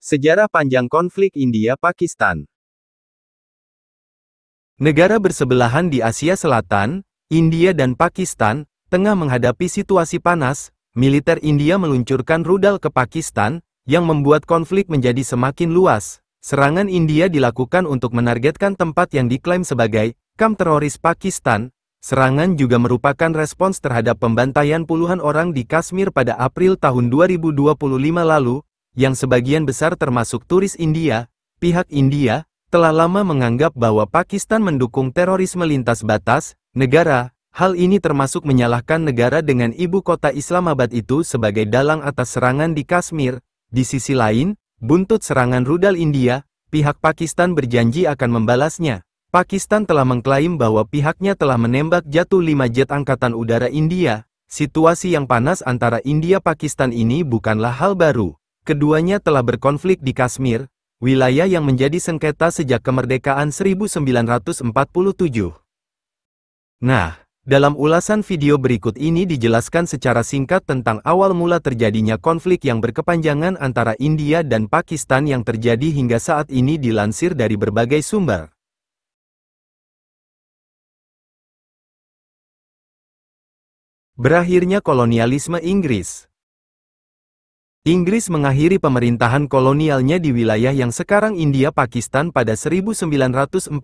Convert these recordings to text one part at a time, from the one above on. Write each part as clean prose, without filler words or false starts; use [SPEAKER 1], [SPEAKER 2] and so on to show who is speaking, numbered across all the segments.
[SPEAKER 1] Sejarah panjang konflik India-Pakistan.
[SPEAKER 2] Negara bersebelahan di Asia Selatan, India dan Pakistan, tengah menghadapi situasi panas. Militer India meluncurkan rudal ke Pakistan, yang membuat konflik menjadi semakin luas. Serangan India dilakukan untuk menargetkan tempat yang diklaim sebagai kamp teroris Pakistan. Serangan juga merupakan respons terhadap pembantaian puluhan orang di Kashmir pada April tahun 2025 lalu, yang sebagian besar termasuk turis India. Pihak India telah lama menganggap bahwa Pakistan mendukung terorisme lintas batas negara. Hal ini termasuk menyalahkan negara dengan ibu kota Islamabad itu sebagai dalang atas serangan di Kashmir. Di sisi lain, buntut serangan rudal India, pihak Pakistan berjanji akan membalasnya. Pakistan telah mengklaim bahwa pihaknya telah menembak jatuh 5 jet angkatan udara India. Situasi yang panas antara India-Pakistan ini bukanlah hal baru. Keduanya telah berkonflik di Kashmir, wilayah yang menjadi sengketa sejak kemerdekaan 1947. Nah, dalam ulasan video berikut ini dijelaskan secara singkat tentang awal mula terjadinya konflik yang berkepanjangan antara India dan Pakistan yang terjadi hingga saat ini dilansir dari berbagai sumber. Berakhirnya kolonialisme Inggris. Inggris mengakhiri pemerintahan kolonialnya di wilayah yang sekarang India-Pakistan pada 1947.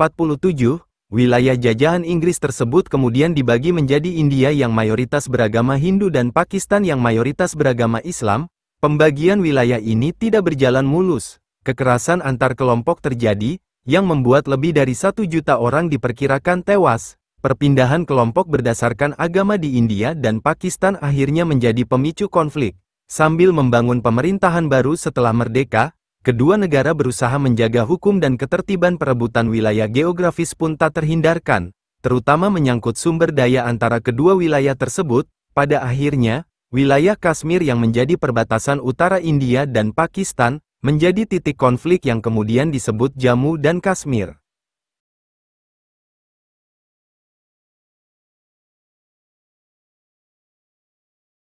[SPEAKER 2] Wilayah jajahan Inggris tersebut kemudian dibagi menjadi India yang mayoritas beragama Hindu dan Pakistan yang mayoritas beragama Islam. Pembagian wilayah ini tidak berjalan mulus. Kekerasan antar kelompok terjadi, yang membuat lebih dari 1 juta orang diperkirakan tewas. Perpindahan kelompok berdasarkan agama di India dan Pakistan akhirnya menjadi pemicu konflik. Sambil membangun pemerintahan baru setelah merdeka, kedua negara berusaha menjaga hukum dan ketertiban. Perebutan wilayah geografis pun tak terhindarkan, terutama menyangkut sumber daya antara kedua wilayah tersebut. Pada akhirnya, wilayah Kashmir yang menjadi perbatasan utara India dan Pakistan, menjadi titik konflik yang kemudian disebut Jammu dan Kashmir.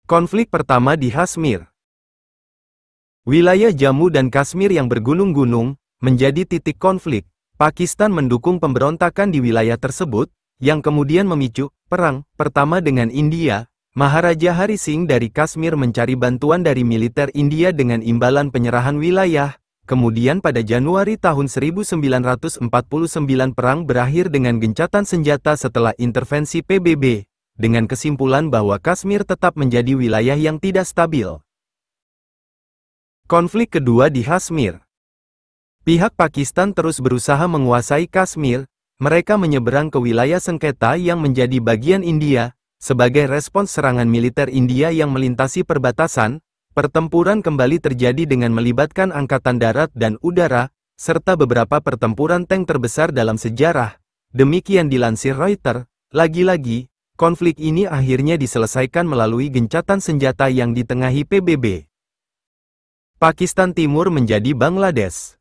[SPEAKER 2] Konflik pertama di Kashmir. Wilayah Jammu dan Kashmir yang bergunung-gunung, menjadi titik konflik. Pakistan mendukung pemberontakan di wilayah tersebut, yang kemudian memicu perang pertama dengan India. Maharaja Hari Singh dari Kashmir mencari bantuan dari militer India dengan imbalan penyerahan wilayah. Kemudian pada Januari tahun 1949 perang berakhir dengan gencatan senjata setelah intervensi PBB. Dengan kesimpulan bahwa Kashmir tetap menjadi wilayah yang tidak stabil. Konflik kedua di Kashmir. Pihak Pakistan terus berusaha menguasai Kashmir. Mereka menyeberang ke wilayah sengketa yang menjadi bagian India. Sebagai respons serangan militer India yang melintasi perbatasan, pertempuran kembali terjadi dengan melibatkan angkatan darat dan udara, serta beberapa pertempuran tank terbesar dalam sejarah. Demikian dilansir Reuters. Lagi-lagi, konflik ini akhirnya diselesaikan melalui gencatan senjata yang ditengahi PBB. Pakistan Timur menjadi Bangladesh.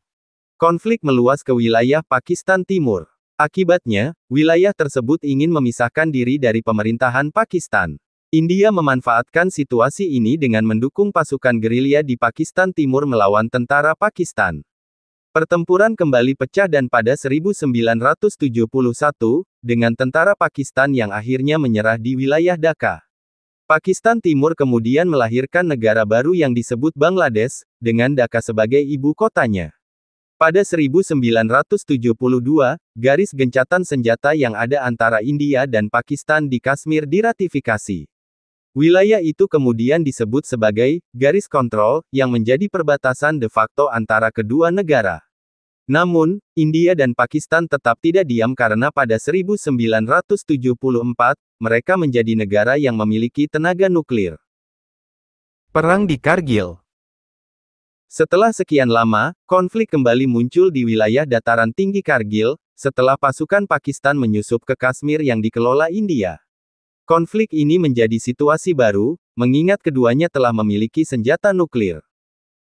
[SPEAKER 1] Konflik meluas ke wilayah Pakistan Timur. Akibatnya, wilayah tersebut ingin memisahkan diri dari pemerintahan Pakistan. India memanfaatkan situasi ini dengan mendukung pasukan gerilya di Pakistan Timur melawan tentara Pakistan. Pertempuran kembali pecah dan pada 1971, dengan tentara Pakistan yang akhirnya menyerah di wilayah Dhaka. Pakistan Timur kemudian melahirkan negara baru yang disebut Bangladesh, dengan Dhaka sebagai ibu kotanya. Pada 1972, garis gencatan senjata yang ada antara India dan Pakistan di Kashmir diratifikasi. Wilayah itu kemudian disebut sebagai garis kontrol, yang menjadi perbatasan de facto antara kedua negara. Namun, India dan Pakistan tetap tidak diam karena pada 1974, mereka menjadi negara yang memiliki tenaga nuklir.
[SPEAKER 2] Perang di Kargil.
[SPEAKER 1] Setelah sekian lama, konflik kembali muncul di wilayah dataran tinggi Kargil, setelah pasukan Pakistan menyusup ke Kashmir yang dikelola India. Konflik ini menjadi situasi baru, mengingat keduanya telah memiliki senjata nuklir.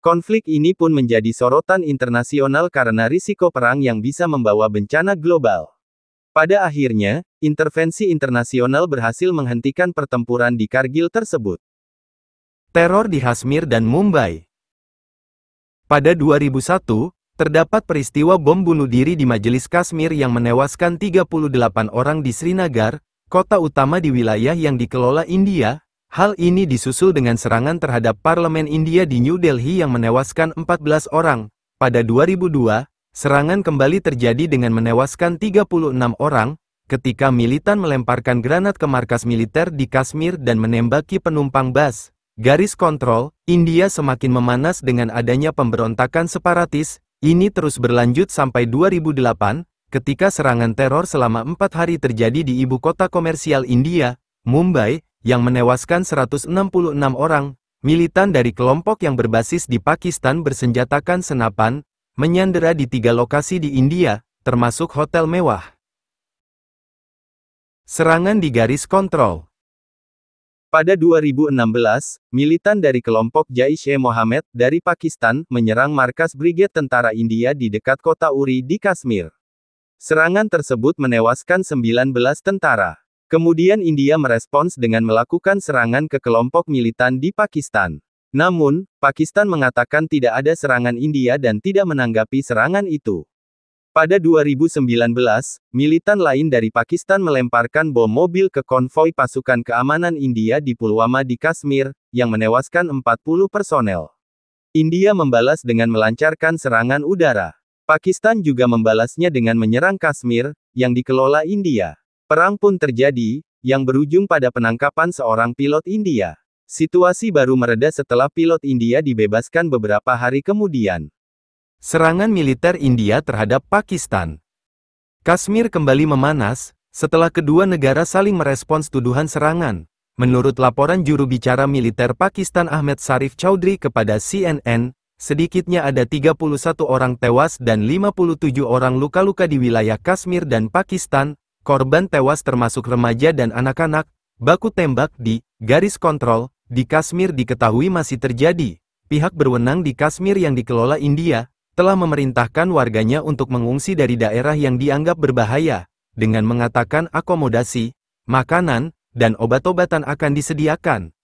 [SPEAKER 1] Konflik ini pun menjadi sorotan internasional karena risiko perang yang bisa membawa bencana global. Pada akhirnya, intervensi internasional berhasil menghentikan pertempuran di Kargil tersebut.
[SPEAKER 2] Teror di Kashmir dan Mumbai. Pada 2001, terdapat peristiwa bom bunuh diri di Majelis Kashmir yang menewaskan 38 orang di Srinagar, kota utama di wilayah yang dikelola India. Hal ini disusul dengan serangan terhadap parlemen India di New Delhi yang menewaskan 14 orang. Pada 2002, serangan kembali terjadi dengan menewaskan 36 orang, ketika militan melemparkan granat ke markas militer di Kashmir dan menembaki penumpang bus. Garis kontrol, India semakin memanas dengan adanya pemberontakan separatis. Ini terus berlanjut sampai 2008, ketika serangan teror selama 4 hari terjadi di ibu kota komersial India, Mumbai, yang menewaskan 166 orang. Militan dari kelompok yang berbasis di Pakistan bersenjatakan senapan, menyandera di 3 lokasi di India, termasuk hotel mewah. Serangan di garis kontrol.
[SPEAKER 1] Pada 2016, militan dari kelompok Jaish-e-Mohammed dari Pakistan menyerang markas Brigade Tentara India di dekat kota Uri di Kashmir. Serangan tersebut menewaskan 19 tentara. Kemudian India merespons dengan melakukan serangan ke kelompok militan di Pakistan. Namun, Pakistan mengatakan tidak ada serangan India dan tidak menanggapi serangan itu. Pada 2019, militan lain dari Pakistan melemparkan bom mobil ke konvoi pasukan keamanan India di Pulwama di Kashmir, yang menewaskan 40 personel. India membalas dengan melancarkan serangan udara. Pakistan juga membalasnya dengan menyerang Kashmir, yang dikelola India. Perang pun terjadi, yang berujung pada penangkapan seorang pilot India. Situasi baru mereda setelah pilot India dibebaskan beberapa hari kemudian.
[SPEAKER 2] Serangan militer India terhadap Pakistan. Kashmir kembali memanas, setelah kedua negara saling merespons tuduhan serangan. Menurut laporan juru bicara militer Pakistan Ahmed Sharif Chowdhury kepada CNN, sedikitnya ada 31 orang tewas dan 57 orang luka-luka di wilayah Kashmir dan Pakistan. Korban tewas termasuk remaja dan anak-anak. Baku tembak di garis kontrol di Kashmir diketahui masih terjadi. Pihak berwenang di Kashmir yang dikelola India telah memerintahkan warganya untuk mengungsi dari daerah yang dianggap berbahaya, dengan mengatakan akomodasi, makanan, dan obat-obatan akan disediakan.